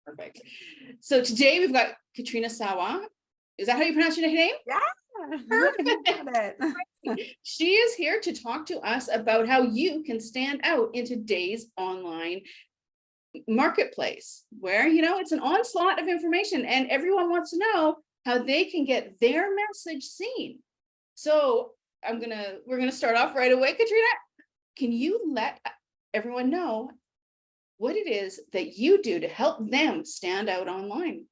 Perfect. So today we've got Kristina Sawa. Is that how you pronounce your name? Yeah. Perfect. She is here to talk to us about how you can stand out in today's online marketplace, where, it's an onslaught of information and everyone wants to know how they can get their message seen. So we're gonna start off right away. Katrina, can you let everyone know what it is that you do to help them stand out online?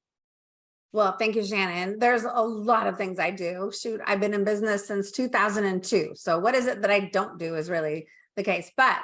Well, thank you, Shannon. There's a lot of things I do. Shoot, I've been in business since 2002. So what is it that I don't do is really the case. But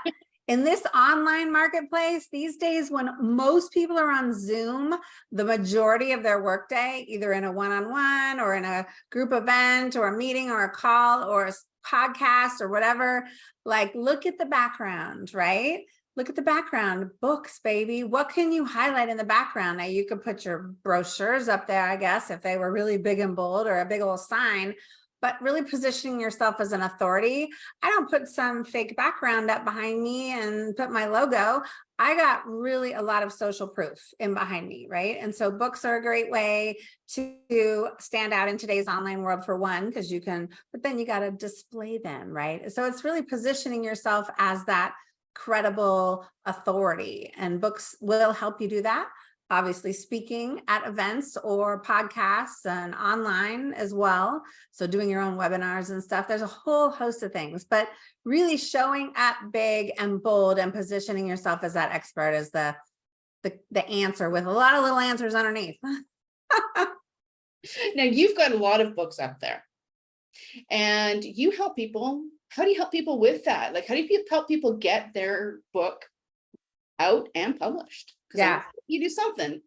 in this online marketplace, these days when most people are on Zoom, the majority of their workday, either in a one-on-one or in a group event or a meeting or a call or a podcast or whatever, like look at the background, right? Look at the background, books, baby. What can you highlight in the background? Now you could put your brochures up there, I guess, if they were really big and bold or a big old sign, but really positioning yourself as an authority. I don't put some fake background up behind me and put my logo. I got really a lot of social proof in behind me, right? And so books are a great way to stand out in today's online world, for one, because you can, but then you got to display them, right? So it's really positioning yourself as that credible authority, and books will help you do that. Obviously, speaking at events or podcasts and online as well. So doing your own webinars and stuff, there's a whole host of things, but really showing up big and bold and positioning yourself as that expert is the answer, with a lot of little answers underneath. Now you've got a lot of books up there and you help people. How do you help people with that? Like, how do you help people get their book out and published? Yeah, you do something.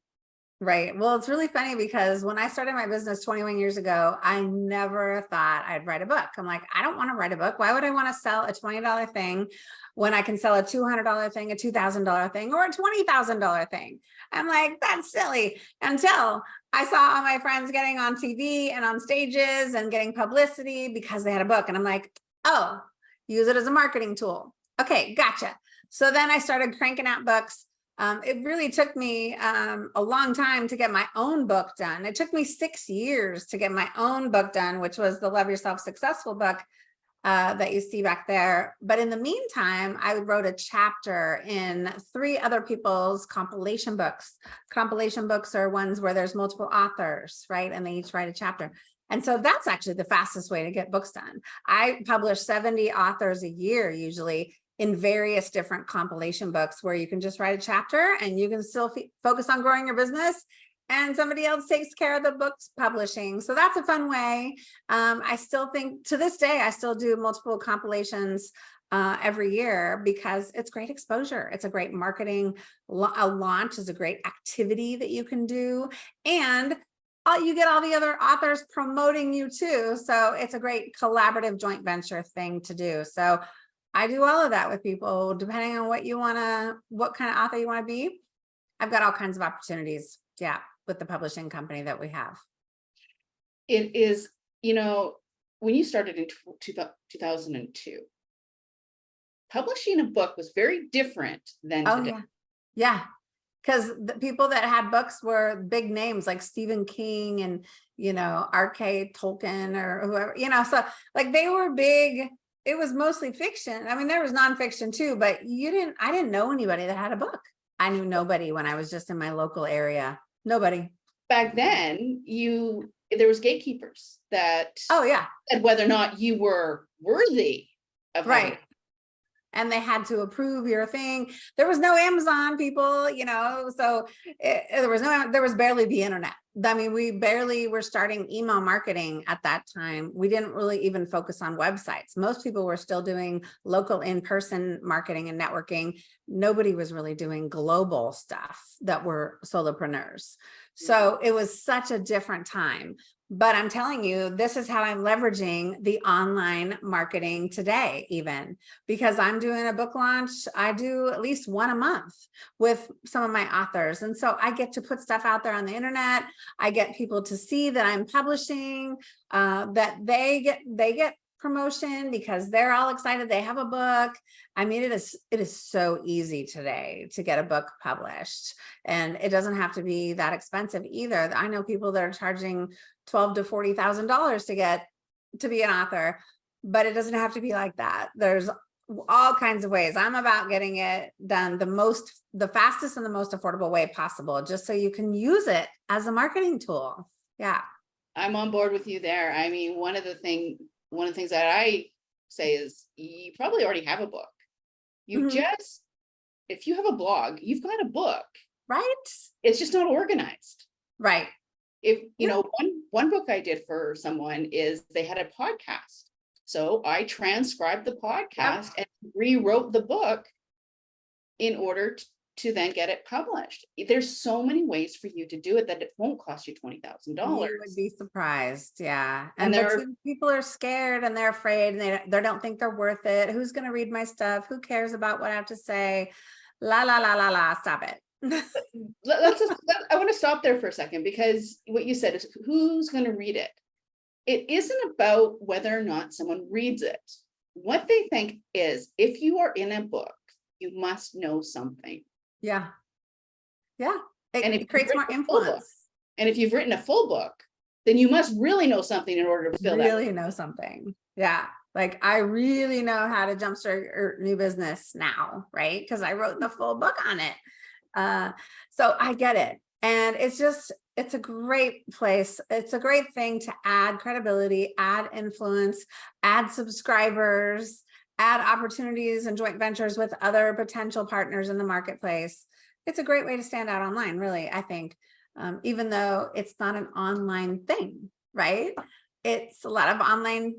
Right. Well, it's really funny because when I started my business 21 years ago, I never thought I'd write a book. I'm like, I don't want to write a book. Why would I want to sell a $20 thing when I can sell a $200 thing, a $2,000 thing, or a $20,000 thing? I'm like, that's silly. Until I saw all my friends getting on TV and on stages and getting publicity because they had a book. And I'm like, oh, use it as a marketing tool. Okay, gotcha. So then I started cranking out books. It really took me a long time to get my own book done. It took me 6 years to get my own book done, which was the Love Yourself Successful book that you see back there. But in the meantime, I wrote a chapter in 3 other people's compilation books. Compilation books are ones where there's multiple authors, right? And they each write a chapter. And so that's actually the fastest way to get books done. I publish 70 authors a year, usually, in various different compilation books where you can just write a chapter and you can still focus on growing your business and somebody else takes care of the books publishing. So that's a fun way. I still think to this day, I still do multiple compilations every year because it's great exposure. It's a great marketing. A launch is a great activity that you can do. And you get all the other authors promoting you too. So it's a great collaborative joint venture thing to do. So I do all of that with people, depending on what kind of author you want to be. I've got all kinds of opportunities. Yeah. With the publishing company that we have. It is, when you started in 2002, publishing a book was very different than today. Yeah. Because the people that had books were big names like Stephen King and, R.K. Tolkien or whoever, so like they were big. It was mostly fiction. I mean, there was nonfiction too, but I didn't know anybody that had a book. I knew nobody when I was just in my local area. Nobody. Back then, there was gatekeepers that said whether or not you were worthy of right. And they had to approve your thing. There was no Amazon, people, so there was barely the internet. I mean, we barely were starting email marketing at that time. We didn't really even focus on websites. Most people were still doing local in-person marketing and networking. Nobody was really doing global stuff that were solopreneurs. So it was such a different time. But I'm telling you, this is how I'm leveraging the online marketing today, even because I'm doing a book launch. I do at least one a month with some of my authors. And so I get to put stuff out there on the internet. I get people to see that I'm publishing, that they get promotion because they're all excited. They have a book. I mean, it is so easy today to get a book published, and it doesn't have to be that expensive either. I know people that are charging $12,000 to $40,000 to be an author, but it doesn't have to be like that. There's all kinds of ways. I'm about getting it done the fastest and the most affordable way possible, just so you can use it as a marketing tool. Yeah. I'm on board with you there. I mean, one of the things that I say is you probably already have a book. You just, if you have a blog, you've got a book, right? It's just not organized. Right. If, you know, one book I did for someone is they had a podcast. So I transcribed the podcast and rewrote the book in order to then get it published. There's so many ways for you to do it that it won't cost you $20,000. You would be surprised. Yeah. And people are scared and they're afraid and they don't think they're worth it. Who's going to read my stuff? Who cares about what I have to say? La, la, la, la, la. Stop it. I want to stop there for a second, because what you said is who's going to read it. It isn't about whether or not someone reads it. What they think is, if you are in a book, you must know something. Yeah. Yeah. And it creates more influence. And if you've written a full book, then you must really know something in order to fill that. Really know something. Yeah. Like I really know how to jumpstart a new business now, right? Because I wrote the full book on it. So I get it. And it's a great place. It's a great thing to add credibility, add influence, add subscribers, add opportunities and joint ventures with other potential partners in the marketplace. It's a great way to stand out online, really, I think, even though it's not an online thing, right? It's a lot of online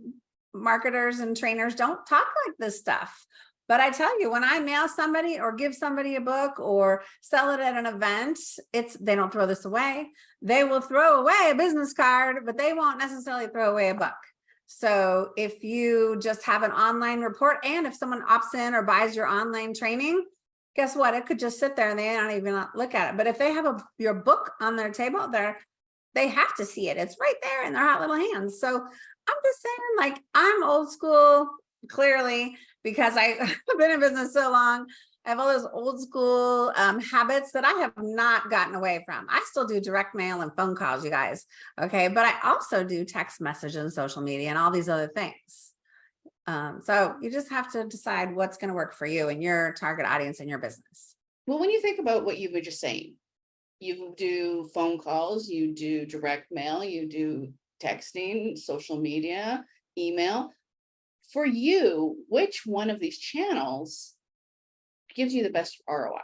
marketers and trainers don't talk like this stuff. But I tell you, when I mail somebody or give somebody a book or sell it at an event, they don't throw this away. They will throw away a business card, but they won't necessarily throw away a book. So if you just have an online report, and if someone opts in or buys your online training, guess what? It could just sit there and they don't even look at it. But if they have your book on their table, they have to see it. It's right there in their hot little hands. So I'm just saying, like, I'm old school, clearly, because I've been in business so long. I have all those old school habits that I have not gotten away from. I still do direct mail and phone calls, you guys. Okay. But I also do text message and social media and all these other things. So you just have to decide what's going to work for you and your target audience and your business. Well, when you think about what you were just saying, you do phone calls, you do direct mail, you do texting, social media, email. For you, which one of these channels gives you the best ROI?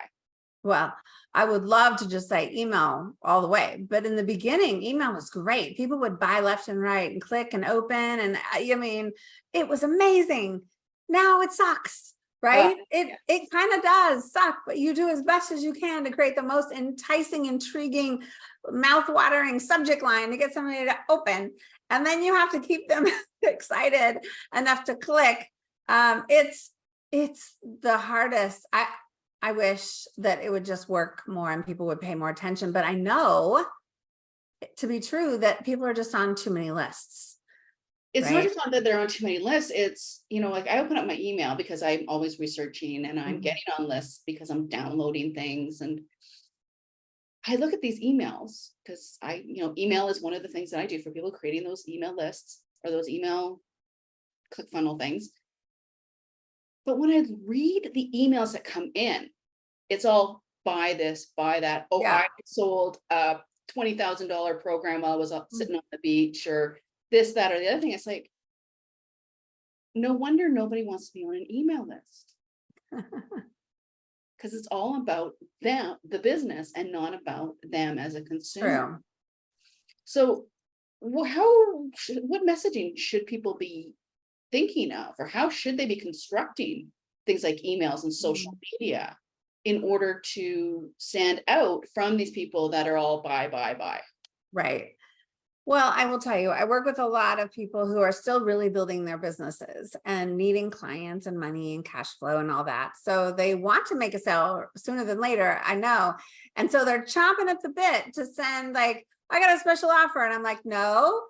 Well, I would love to just say email all the way, but in the beginning, email was great. People would buy left and right and click and open, and I mean, it was amazing. Now it sucks, right? It kind of does suck, but you do as best as you can to create the most enticing, intriguing, mouth-watering subject line to get somebody to open, and then you have to keep them excited enough to click. It's the hardest. I wish that it would just work more and people would pay more attention, but I know it to be true that people are just on too many lists. It's not just that they're on too many lists. It's, you know, like I open up my email because I'm always researching and I'm getting on lists because I'm downloading things. And I look at these emails because email is one of the things that I do for people, creating those email lists or those email ClickFunnels things. But when I read the emails that come in, it's all buy this, buy that. Oh, yeah. I sold a $20,000 program while I was sitting on the beach, or this, that, or the other thing. It's like, no wonder nobody wants to be on an email list. Because it's all about them, the business, and not about them as a consumer. True. So what messaging should people be thinking of, or how should they be constructing things like emails and social media in order to stand out from these people that are all buy? Right. Well, I will tell you, I work with a lot of people who are still really building their businesses and needing clients and money and cash flow and all that. So they want to make a sale sooner than later, I know. And so they're chomping at the bit to send, like, I got a special offer. And I'm like, no,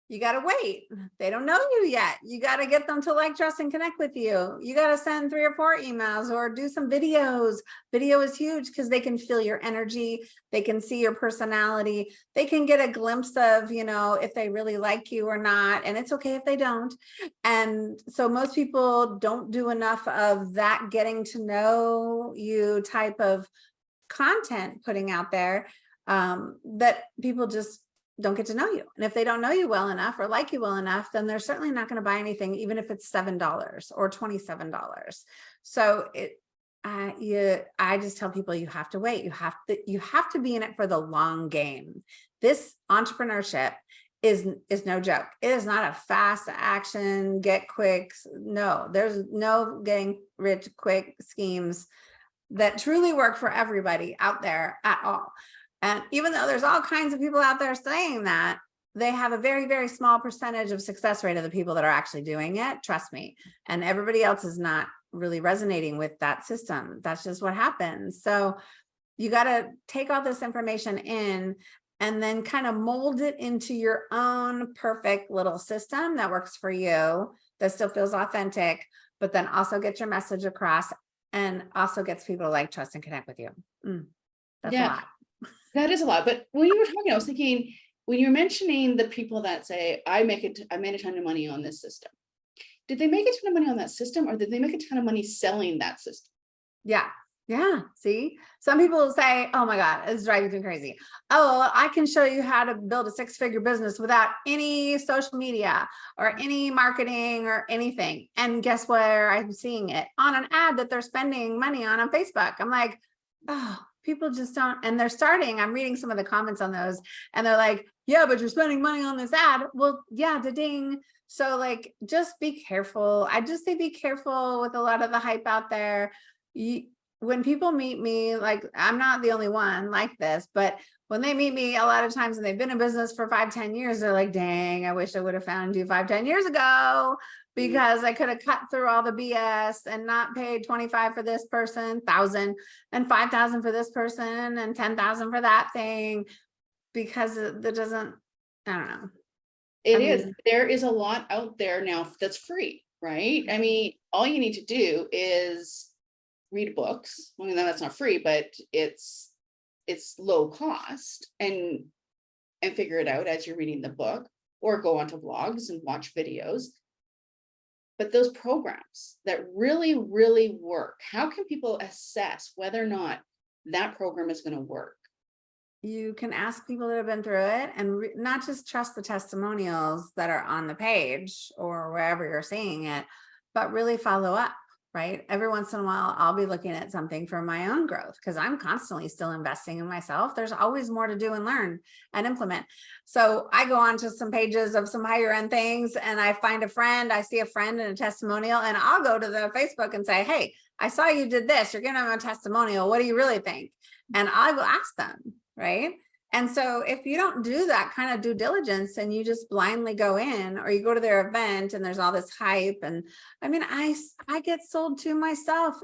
You got to wait. They don't know you yet. You got to get them to like, trust, and connect with you. You got to send 3 or 4 emails or do some videos. Video is huge because they can feel your energy. They can see your personality. They can get a glimpse of, you know, if they really like you or not. And it's okay if they don't. And so most people don't do enough of that getting to know you type of content putting out there, that people just don't get to know you. And if they don't know you well enough or like you well enough, then they're certainly not going to buy anything, even if it's $7 or $27. So I just tell people you have to wait. You have to be in it for the long game. This entrepreneurship is no joke. It is not a fast action, get quick. No, there's no getting rich quick schemes that truly work for everybody out there at all. And even though there's all kinds of people out there saying that, they have a very, very small percentage of success rate of the people that are actually doing it. Trust me. And everybody else is not really resonating with that system. That's just what happens. So you got to take all this information in and then kind of mold it into your own perfect little system that works for you, that still feels authentic, but then also get your message across and also gets people to like, trust, and connect with you. That's a lot. That is a lot. But when you were talking, I was thinking, when you're mentioning the people that say, I made a ton of money on this system. Did they make a ton of money on that system, or did they make a ton of money selling that system? Yeah. Yeah. See, some people will say, oh my God, it's driving me crazy. Oh, I can show you how to build a 6-figure business without any social media or any marketing or anything. And guess where I'm seeing it? On an ad that they're spending money on Facebook. I'm like, oh, people just don't. And they're starting, I'm reading some of the comments on those and they're like, yeah, but you're spending money on this ad. Well, yeah, ding. So like, just be careful. I just say, be careful with a lot of the hype out there. When people meet me, like, I'm not the only one like this, but when they meet me a lot of times and they've been in business for 5-10 years, they're like, dang, I wish I would have found you 5-10 years ago, because I could have cut through all the BS and not paid 25 for this person, 1,000 and 5,000 for this person and 10,000 for that thing, because that doesn't, I don't know. It is. There is a lot out there now that's free, right? I mean, all you need to do is read books. I mean, that's not free, but it's low cost, and figure it out as you're reading the book, or go onto blogs and watch videos. But those programs that really, really work, how can people assess whether or not that program is going to work? You can ask people that have been through it, and not just trust the testimonials that are on the page or wherever you're seeing it, but really follow up, right? Every once in a while, I'll be looking at something for my own growth, because I'm constantly still investing in myself. There's always more to do and learn and implement. So I go on to some pages of some higher end things, and I find a friend, I see a friend in a testimonial, and I'll go to the Facebook and say, hey, I saw you did this. You're giving them a testimonial. What do you really think? And I will ask them. Right. And so if you don't do that kind of due diligence and you just blindly go in, or you go to their event and there's all this hype, and I mean, I get sold to myself.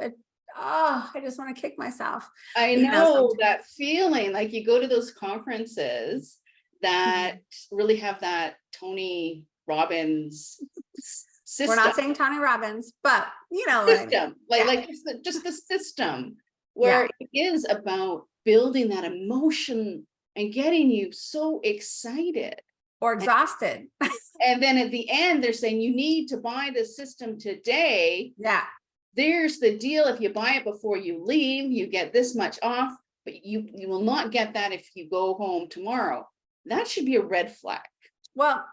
I just want to kick myself. I know that feeling, like you go to those conferences that really have that Tony Robbins system. We're not saying Tony Robbins, but you know, system, like just the system where it is about building that emotion and getting you so excited or exhausted. And then at the end, they're saying you need to buy the system today. Yeah. There's the deal. If you buy it before you leave, you get this much off, but you will not get that if you go home tomorrow. That should be a red flag. Well,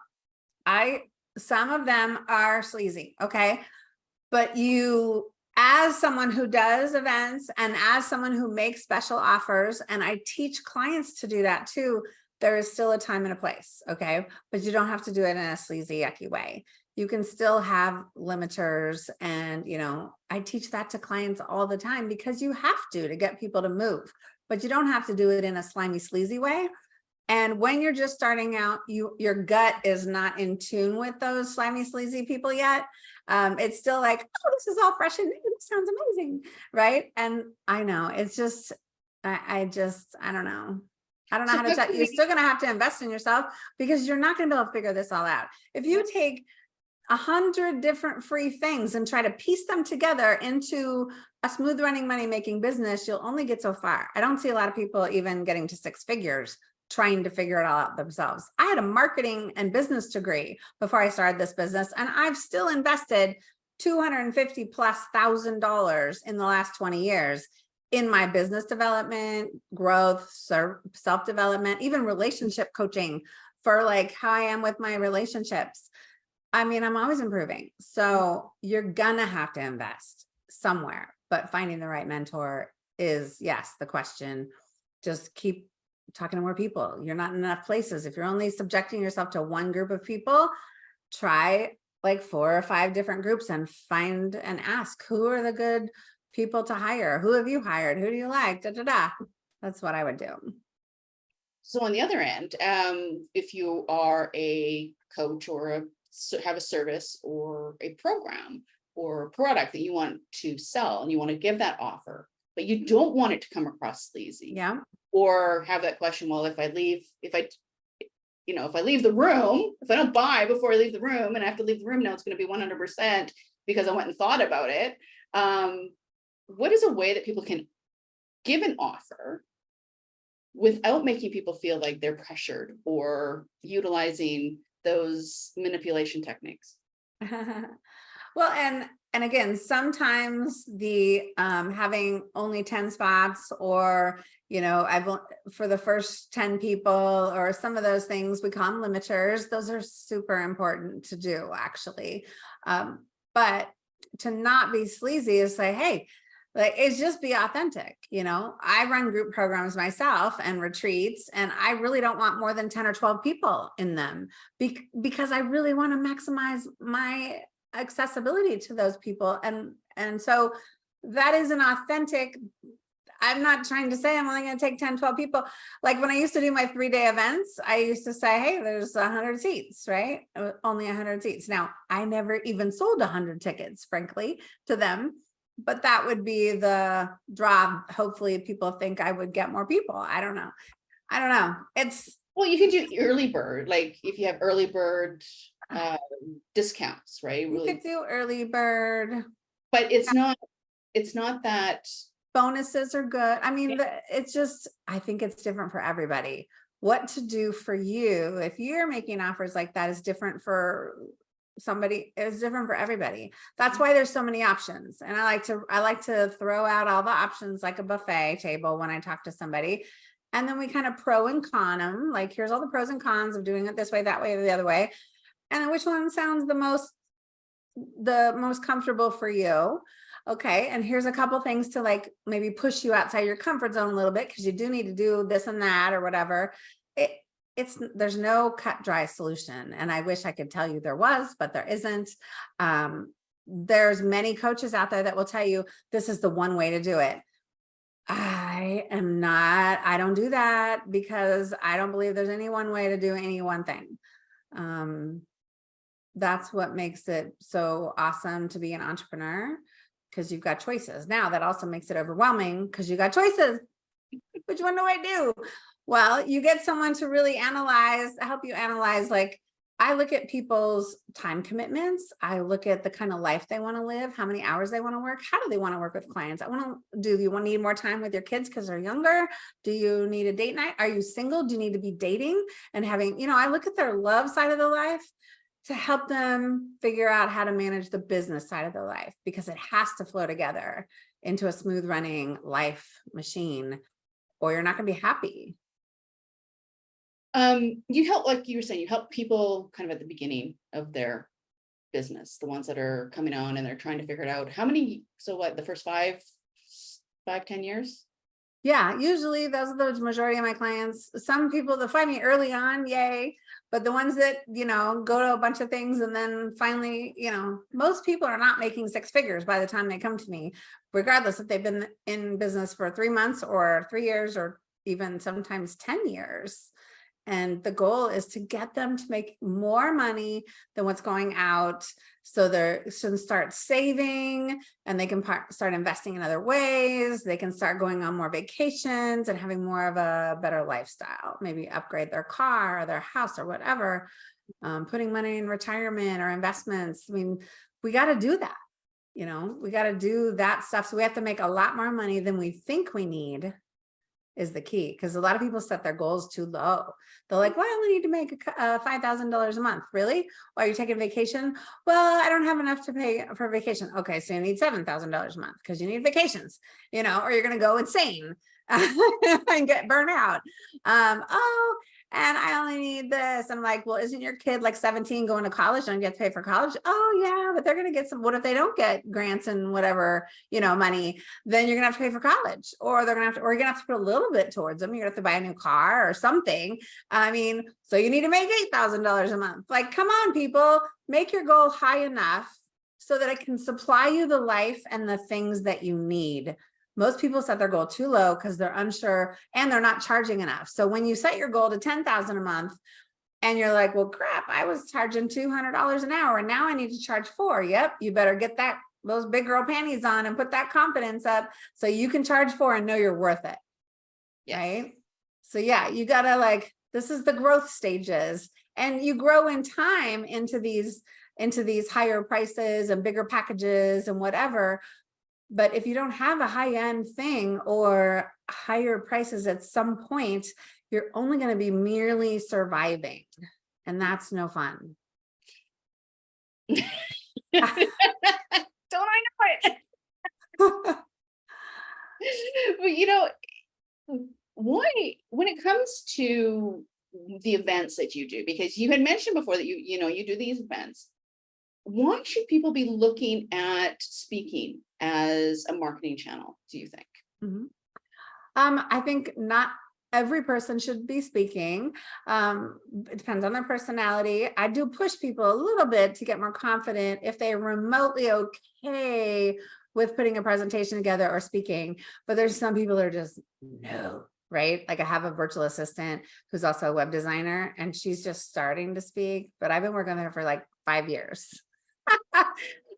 some of them are sleazy. Okay. But as someone who does events and as someone who makes special offers, and I teach clients to do that too, there is still a time and a place. Okay. But you don't have to do it in a sleazy, yucky way. You can still have limiters. And, you know, I teach that to clients all the time, because you have to get people to move, but you don't have to do it in a slimy, sleazy way. And when you're just starting out, your gut is not in tune with those slimy, sleazy people yet. It's still like, oh, this is all fresh and new. This sounds amazing, right? And I know it's just, I don't know. I don't know So how to tell. You're still going to have to invest in yourself because you're not going to be able to figure this all out. If you take 100 different free things and try to piece them together into a smooth running money making business, you'll only get so far. I don't see a lot of people even getting to 6 figures trying to figure it all out themselves. I had a marketing and business degree before I started this business, and I've still invested $250,000+ in the last 20 years in my business development, growth, self-development, even relationship coaching for like how I am with my relationships. I mean, I'm always improving. So you're gonna have to invest somewhere, but finding the right mentor is, yes, the question. Just keep talking to more people. You're not in enough places. If you're only subjecting yourself to one group of people, try like 4 or 5 different groups and find and ask, who are the good people to hire? Who have you hired? Who do you like? Da, da, da. That's what I would do. So on the other end, if you are a coach or have a service or a program or a product that you want to sell and you want to give that offer, but you don't want it to come across sleazy. Yeah. Or have that question, well, if I leave the room, if I don't buy before I leave the room and I have to leave the room, now it's going to be 100% because I went and thought about it. What is a way that people can give an offer without making people feel like they're pressured or utilizing those manipulation techniques? Well, and again, sometimes the having only 10 spots, or for the first 10 people, or some of those things we call them limiters, those are super important to do actually. But to not be sleazy is say, hey, like, it's just be authentic. I run group programs myself and retreats, and I really don't want more than 10 or 12 people in them because I really want to maximize my accessibility to those people. And so that is an authentic. I'm not trying to say I'm only going to take 10, 12 people. Like when I used to do my 3-day events, I used to say, hey, there's 100 seats, right? Only 100 seats. Now, I never even sold 100 tickets, frankly, to them. But that would be the draw. Hopefully people think I would get more people. I don't know. Well, you could do early bird, like if you have early bird discounts, right? You could do early bird. But it's not that. Bonuses are good. I mean, it's just, I think it's different for everybody. What to do for you, if you're making offers like that, is different for somebody, is different for everybody. That's why there's so many options. And I like to throw out all the options like a buffet table when I talk to somebody. And then we kind of pro and con them. Like, here's all the pros and cons of doing it this way, that way, or the other way. And then which one sounds the most comfortable for you. Okay. And here's a couple things to like maybe push you outside your comfort zone a little bit, because you do need to do this and that or whatever. There's no cut dry solution. And I wish I could tell you there was, but there isn't. There's many coaches out there that will tell you this is the one way to do it. I don't do that, because I don't believe there's any one way to do any one thing. That's what makes it so awesome to be an entrepreneur, because you've got choices. Now that also makes it overwhelming because you got choices. Which one do I do? Well, you get someone to really help you analyze. Like, I look at people's time commitments. I look at the kind of life they want to live, how many hours they want to work. How do they want to work with clients? Do you need more time with your kids because they're younger? Do you need a date night? Are you single? Do you need to be dating and having, I look at their love side of the life to help them figure out how to manage the business side of their life, because it has to flow together into a smooth running life machine, or you're not going to be happy. You help, like you were saying, you help people kind of at the beginning of their business, the ones that are coming on and they're trying to figure it out. The first 5, 10 years? Yeah, usually those are the majority of my clients. Some people that find me early on, yay. But the ones that, go to a bunch of things and then finally, most people are not making 6 figures by the time they come to me, regardless if they've been in business for 3 months or 3 years or even sometimes 10 years. And the goal is to get them to make more money than what's going out. So they should start saving, and they can start investing in other ways. They can start going on more vacations and having more of a better lifestyle, maybe upgrade their car or their house or whatever, putting money in retirement or investments. I mean, we got to do that. You know, we got to do that stuff. So we have to make a lot more money than we think we need is the key. Because a lot of people set their goals too low. They're like, well, I only need to make $5,000 a month. Really? Why are you taking vacation? Well, I don't have enough to pay for vacation. Okay, so you need $7,000 a month because you need vacations, you know, or you're going to go insane and get burnt out. Oh, and I only need this. I'm like, well, isn't your kid like 17 going to college? Don't you have to pay for college? Oh yeah, but they're going to get some, what if they don't get grants and whatever, you know, money, then you're gonna have to pay for college, or they're gonna have to, or you're gonna have to put a little bit towards them. You're gonna have to buy a new car or something. I mean, so you need to make $8,000 a month. Like, come on, people, make your goal high enough so that it can supply you the life and the things that you need. Most people set their goal too low because they're unsure and they're not charging enough. So when you set your goal to $10,000 a month and you're like, well, crap, I was charging $200 an hour and now I need to charge $4. Yep, you better get those big girl panties on and put that confidence up so you can charge $4 and know you're worth it. Yes. Right? So yeah, you gotta like, this is the growth stages, and you grow in time into these higher prices and bigger packages and whatever. But if you don't have a high-end thing or higher prices at some point, you're only going to be merely surviving. And that's no fun. Don't I know it? Well, you know, why, when it comes to the events that you do, because you had mentioned before that you do these events, why should people be looking at speaking as a marketing channel, do you think? Mm-hmm. I think not every person should be speaking. It depends on their personality. I do push people a little bit to get more confident if they're remotely okay with putting a presentation together or speaking. But there's some people that are just no, right? Like I have a virtual assistant who's also a web designer, and she's just starting to speak, but I've been working with her for like 5 years.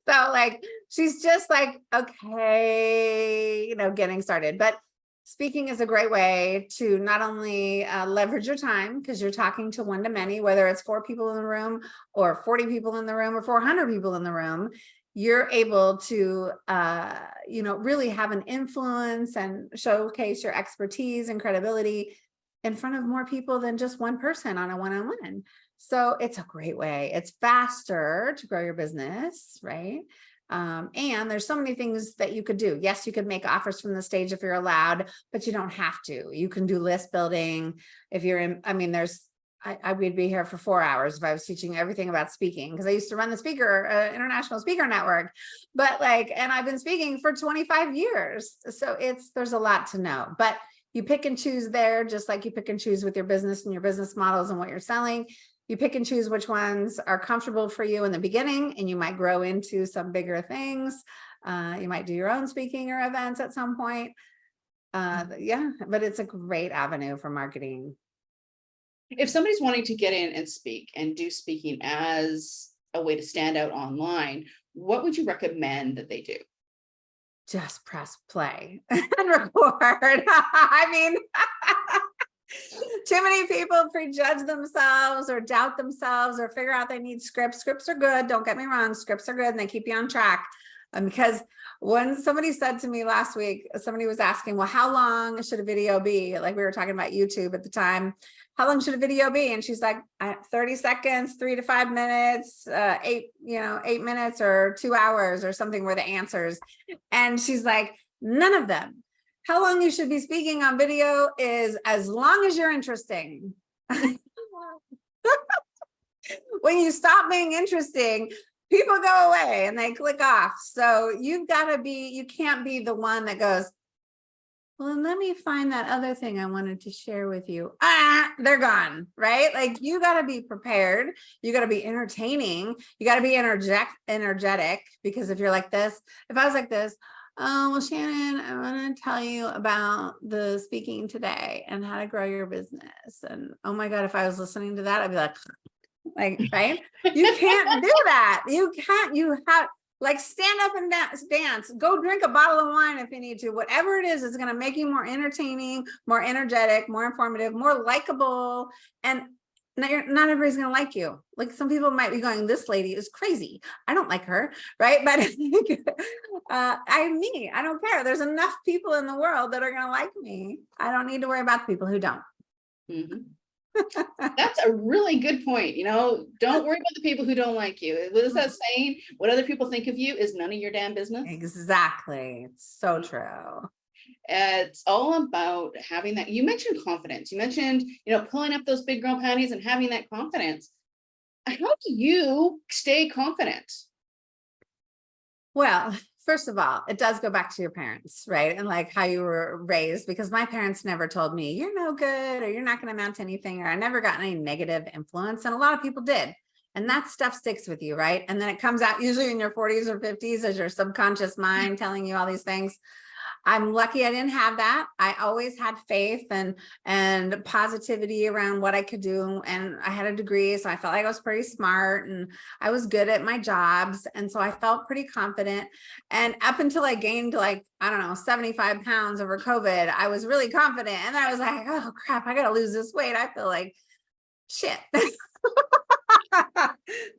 So like, she's just like, okay, you know, getting started. But speaking is a great way to not only leverage your time, because you're talking to one to many, whether it's 4 people in the room or 40 people in the room or 400 people in the room, you're able to, you know, really have an influence and showcase your expertise and credibility in front of more people than just one person on a one-on-one. So it's a great way. It's faster to grow your business, right? And there's so many things that you could do. Yes, you could make offers from the stage if you're allowed, but you don't have to. You can do list building. If you're in, I mean, I would be here for 4 hours if I was teaching everything about speaking, because I used to run the international speaker network, but like, and I've been speaking for 25 years. So there's a lot to know, but you pick and choose there, just like you pick and choose with your business and your business models and what you're selling. You pick and choose which ones are comfortable for you in the beginning, and you might grow into some bigger things. You might do your own speaking or events at some point. Yeah, but it's a great avenue for marketing. If somebody's wanting to get in and speak and do speaking as a way to stand out online, what would you recommend that they do? Just press play and record. I mean, too many people prejudge themselves or doubt themselves or figure out they need scripts. Scripts are good. Don't get me wrong. Scripts are good and they keep you on track. Because when somebody said to me last week, somebody was asking, well, how long should a video be? Like we were talking about YouTube at the time. How long should a video be? And she's like, 30 seconds, 3 to 5 minutes, 8 minutes or 2 hours or something were the answers. And she's like, none of them. How long you should be speaking on video is as long as you're interesting. When you stop being interesting, people go away and they click off. So you've got to be, you can't be the one that goes, well, let me find that other thing I wanted to share with you. They're gone, right? Like you got to be prepared. You got to be entertaining. You got to be energetic, because if you're like this, if I was like this, oh, well, Shannon, I want to tell you about the speaking today and how to grow your business. And oh my God, if I was listening to that, I'd be like, right? You can't do that. You can't, you have like stand up and dance, go drink a bottle of wine if you need to, whatever it is going to make you more entertaining, more energetic, more informative, more likable. And not everybody's going to like you. Like some people might be going, this lady is crazy. I don't like her. Right. But I don't care. There's enough people in the world that are going to like me. I don't need to worry about the people who don't. Mhm. That's a really good point. Don't worry about the people who don't like you. What is that saying? What other people think of you is none of your damn business. Exactly. So true. It's all about having that. You mentioned confidence. You mentioned, pulling up those big girl panties and having that confidence. How do you stay confident? Well, first of all, it does go back to your parents, right? And like how you were raised, because my parents never told me you're no good or you're not going to amount to anything, or I never got any negative influence. And a lot of people did. And that stuff sticks with you, right? And then it comes out usually in your 40s or 50s as your subconscious mind telling you all these things. I'm lucky I didn't have that. I always had faith and positivity around what I could do. And I had a degree, so I felt like I was pretty smart and I was good at my jobs. And so I felt pretty confident. And up until I gained like, I don't know, 75 pounds over COVID, I was really confident. And then I was like, oh crap, I got to lose this weight. I feel like shit.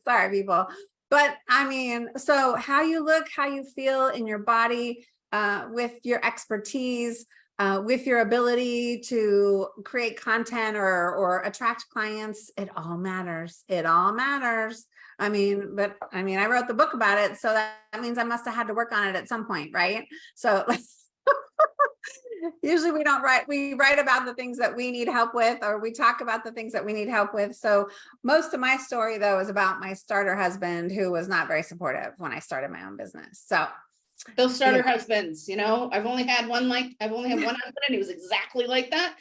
Sorry, people. But I mean, so how you look, how you feel in your body, with your expertise, with your ability to create content or attract clients, it all matters. It all matters. I wrote the book about it, so that means I must have had to work on it at some point, right? So usually we write about the things that we need help with, or we talk about the things that we need help with. So most of my story though is about my starter husband, who was not very supportive when I started my own business. So those starter husbands, I've only had one husband, and he was exactly like that.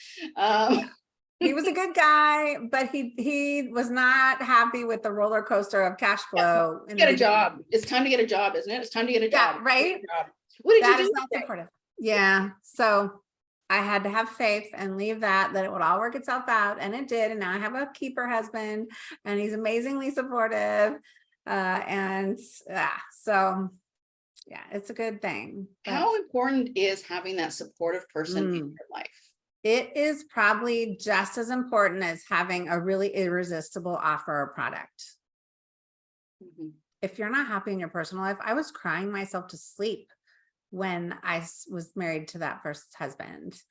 He was a good guy, but he was not happy with the roller coaster of cash flow. Get a job. It's time to get a job, isn't it? It's time to get a job. Yeah, right. What did that you do? Is not supportive. Yeah. So I had to have faith and leave that it would all work itself out. And it did. And now I have a keeper husband and he's amazingly supportive. So yeah, it's a good thing. How important is having that supportive person in your life? It is probably just as important as having a really irresistible offer or product. Mm-hmm. If you're not happy in your personal life, I was crying myself to sleep when I was married to that first husband.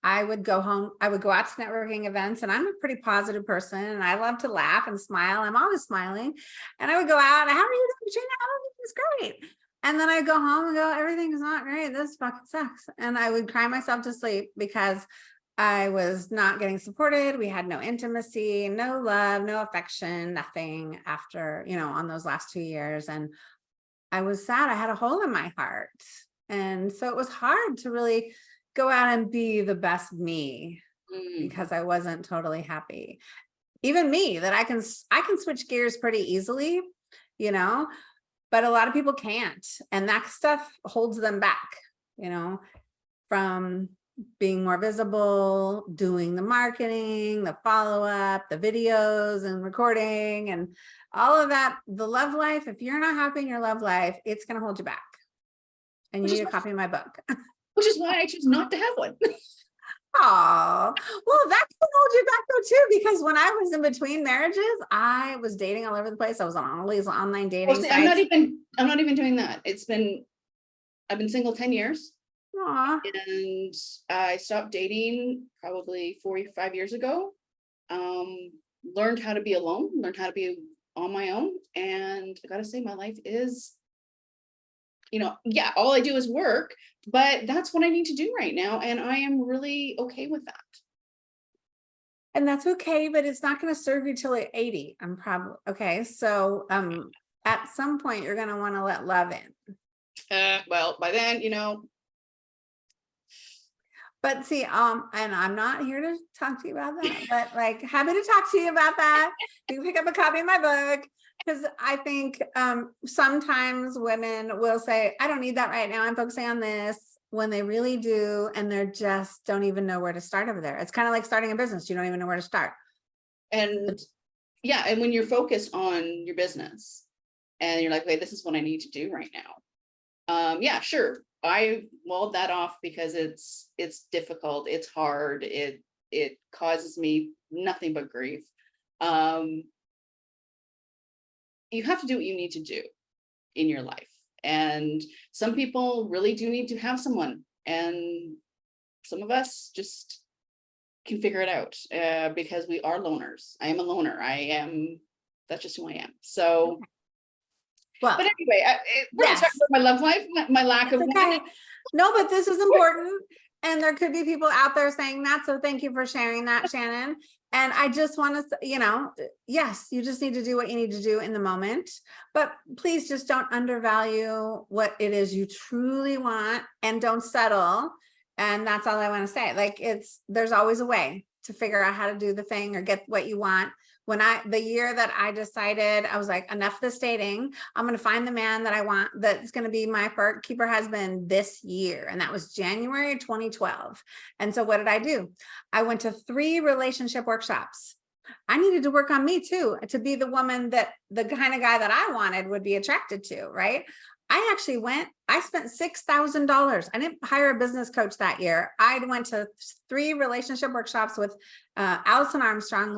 I would go home, I would go out to networking events, and I'm a pretty positive person and I love to laugh and smile. I'm always smiling. And I would go out, how are you doing, Katrina? Everything's great. And then I go home and go, everything is not great. This fucking sucks. And I would cry myself to sleep because I was not getting supported. We had no intimacy, no love, no affection, nothing after, on those last 2 years. And I was sad. I had a hole in my heart. And so it was hard to really go out and be the best me because I wasn't totally happy. Even me, that I can switch gears pretty easily, but a lot of people can't. And that stuff holds them back, from being more visible, doing the marketing, the follow-up, the videos and recording and all of that. The love life, if you're not happy in your love life, it's going to hold you back. And you need a copy of my book. Which is why I choose not to have one. Oh, well, that can hold you back though too, because when I was in between marriages, I was dating all over the place. I was on all these online dating sites. I'm not even doing that. I've been single 10 years. Aww. And I stopped dating probably 4 or 5 years ago. Learned how to be alone, learned how to be on my own. And I gotta say, my life is, all I do is work, but that's what I need to do right now. And I am really okay with that. And that's okay, but it's not going to serve you till you're 80. I'm probably okay. So, at some point you're going to want to let love in. Well, by then, But see, and I'm not here to talk to you about that, but like happy to talk to you about that. You can pick up a copy of my book Because I think sometimes women will say, I don't need that right now. I'm focusing on this, when they really do. And they're just don't even know where to start over there. It's kind of like starting a business. You don't even know where to start. And yeah, and when you're focused on your business and you're like, wait, this is what I need to do right now. Yeah, sure. I walled that off because it's difficult. It's hard. It causes me nothing but grief. You have to do what you need to do in your life. And some people really do need to have someone. And some of us just can figure it out because we are loners. I am a loner. That's just who I am. So, Well, but anyway, we're going to talk yes, about my love life, my lack of it's one. okay. No, but this is important. And there could be people out there saying that. So thank you for sharing that, Shannon. And I just want to, yes, you just need to do what you need to do in the moment, but please just don't undervalue what it is you truly want and don't settle. And that's all I want to say. Like there's always a way to figure out how to do the thing or get what you want. The year that I decided, I was like, enough of this dating, I'm going to find the man that I want, that's going to be my keeper husband this year. And that was January 2012. And so what did I do? I went to 3 relationship workshops. I needed to work on me too, to be the woman that the kind of guy that I wanted would be attracted to, right? I spent $6,000. I didn't hire a business coach that year. I went to 3 relationship workshops with Allison Armstrong.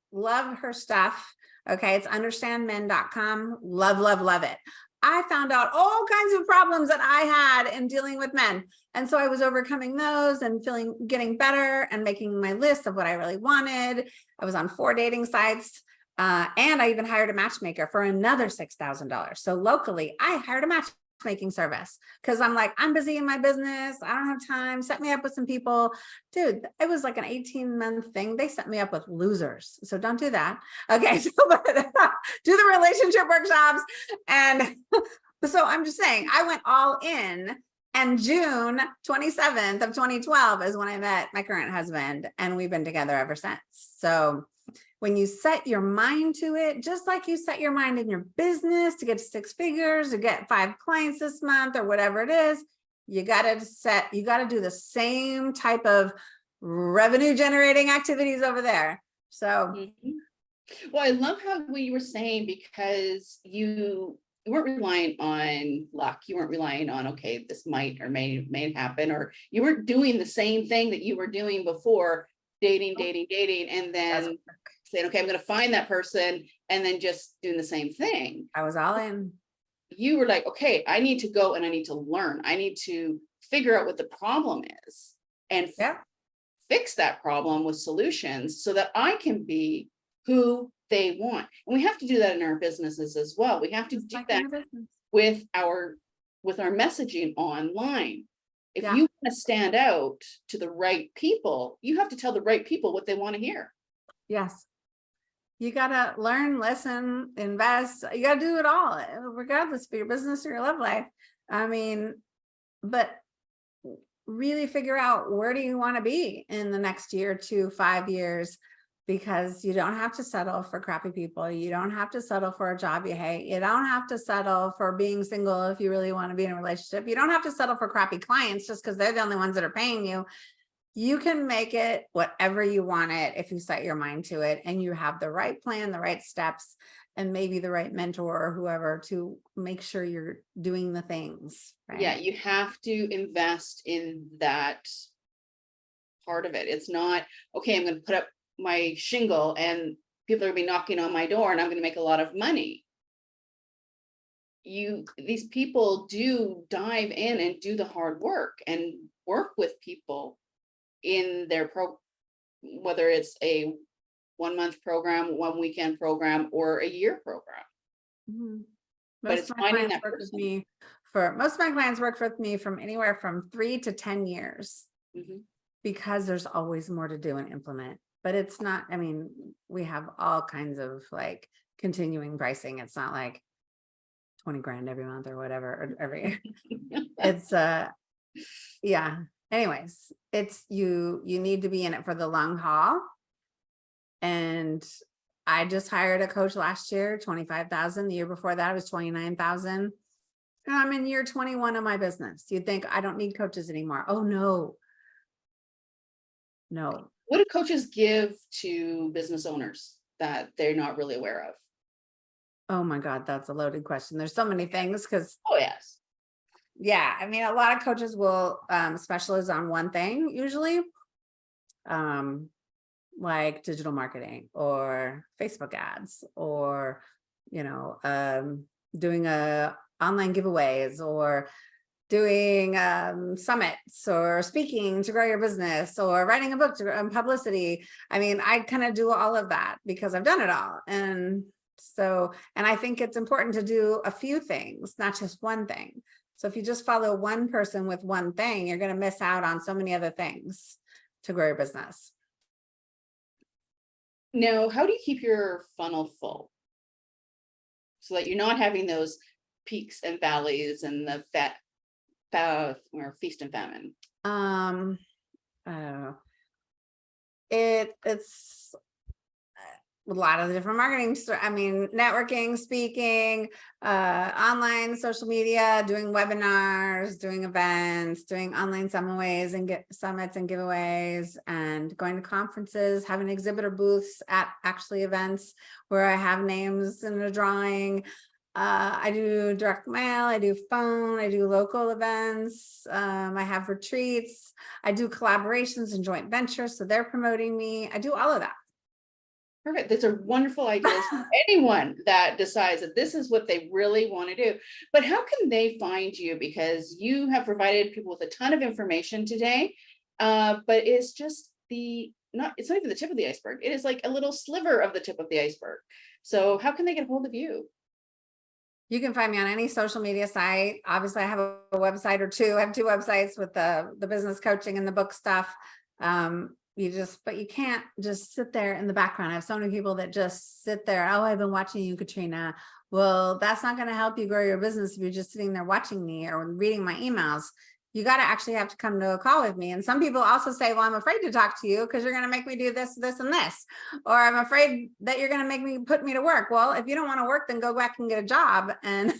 Love her stuff. Okay. It's understandmen.com. Love it. I found out all kinds of problems that I had in dealing with men. And so I was overcoming those and getting better and making my list of what I really wanted. I was on 4 dating sites. And I even hired a matchmaker for another $6,000. So locally, I hired a matchmaking service because I'm like, I'm busy in my business. I don't have time. Set me up with some people. Dude, it was like an 18-month thing. They set me up with losers. So don't do that. Okay. So do the relationship workshops. And so I'm just saying, I went all in. And June 27th of 2012 is when I met my current husband. And we've been together ever since. So when you set your mind to it, just like you set your mind in your business to get to 6 figures, to get 5 clients this month or whatever it is, you got to do the same type of revenue generating activities over there. So, Well, I love how you were saying, because you weren't relying on luck. You weren't relying on, okay, this might or may happen, or you weren't doing the same thing that you were doing before, dating, and then saying, okay, I'm going to find that person, and then just doing the same thing. I was all in. You were like, okay, I need to go and I need to learn. I need to figure out what the problem is and fix that problem with solutions so that I can be who they want. And we have to do that in our businesses as well. We have to do that with our messaging online. If you want to stand out to the right people, you have to tell the right people what they want to hear. Yes. You got to learn, listen, invest. You got to do it all, regardless of your business or your love life. I mean, but really figure out, where do you want to be in the next year, 2, 5 years, because you don't have to settle for crappy people. You don't have to settle for a job you hate. You don't have to settle for being single if you really want to be in a relationship. You don't have to settle for crappy clients just because they're the only ones that are paying you. You can make it whatever you want it if you set your mind to it and you have the right plan, the right steps, and maybe the right mentor or whoever to make sure you're doing the things. Right? Yeah, you have to invest in that part of it. It's not, okay, I'm going to put up my shingle and people are going to be knocking on my door and I'm going to make a lot of money. These people do dive in and do the hard work and work with people in their whether it's a 1-month program, 1 weekend program, or a year program. Mm-hmm. But it's finding that person. Most of my clients work with me from anywhere from 3 to 10 years, because there's always more to do and implement. But it's not, I mean, we have all kinds of like continuing pricing. It's not like 20 grand every month or whatever, or every year. It's yeah. Anyways, it's you need to be in it for the long haul. And I just hired a coach last year, 25,000. The year before that, it was 29,000. And I'm in year 21 of my business. You'd think I don't need coaches anymore. Oh, no. No. What do coaches give to business owners that they're not really aware of? Oh my God, that's a loaded question. There's so many things because, Oh, yes. yeah, I mean, a lot of coaches will specialize on one thing usually, like digital marketing or Facebook ads, or, you know, doing online giveaways, or doing summits, or speaking to grow your business, or writing a book to publicity. I mean, I kind of do all of that because I've done it all. And so, and I think it's important to do a few things, not just one thing. So if you just follow one person with one thing, you're going to miss out on so many other things to grow your business. Now, how do you keep your funnel full so that you're not having those peaks and valleys and the or feast and famine? I don't know. It's a lot of the different marketing, I mean, networking, speaking, online social media, doing webinars, doing events, doing online summits and giveaways, and going to conferences, having exhibitor booths at actually events where I have names in the drawing. I do direct mail, I do phone, I do local events, I have retreats, I do collaborations and joint ventures, so they're promoting me. I do all of that. Perfect. These are wonderful ideas for anyone that decides that this is what they really want to do. But how can they find you? Because you have provided people with a ton of information today, but it's just it's not even the tip of the iceberg. It is like a little sliver of the tip of the iceberg. So how can they get a hold of you? You can find me on any social media site. Obviously, I have a website or two. I have two websites with the business coaching and the book stuff. But you can't just sit there in the background. I have so many people that just sit there. Oh, I've been watching you, Katrina. Well, that's not going to help you grow your business if you're just sitting there watching me or reading my emails. You got to actually have to come to a call with me. And some people also say, well, I'm afraid to talk to you because you're going to make me do this, this, and this, or I'm afraid that you're going to make me put me to work. Well, if you don't want to work, then go back and get a job. And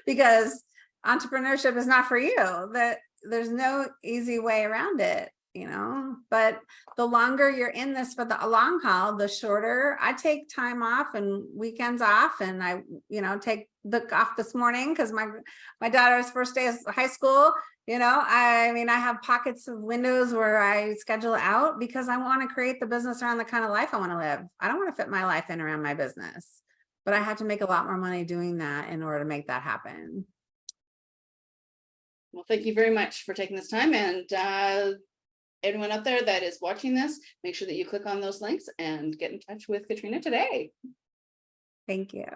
because entrepreneurship is not for you, that there's no easy way around it, you know. But the longer you're in this for the long haul, the shorter. I take time off and weekends off, and I, you know, take the off this morning because my daughter's first day of high school. You know, I mean, I have pockets of windows where I schedule out because I want to create the business around the kind of life I want to live. I don't want to fit my life in around my business, but I have to make a lot more money doing that in order to make that happen. Well, thank you very much for taking this time. And anyone out there that is watching this, make sure that you click on those links and get in touch with Katrina today. Thank you.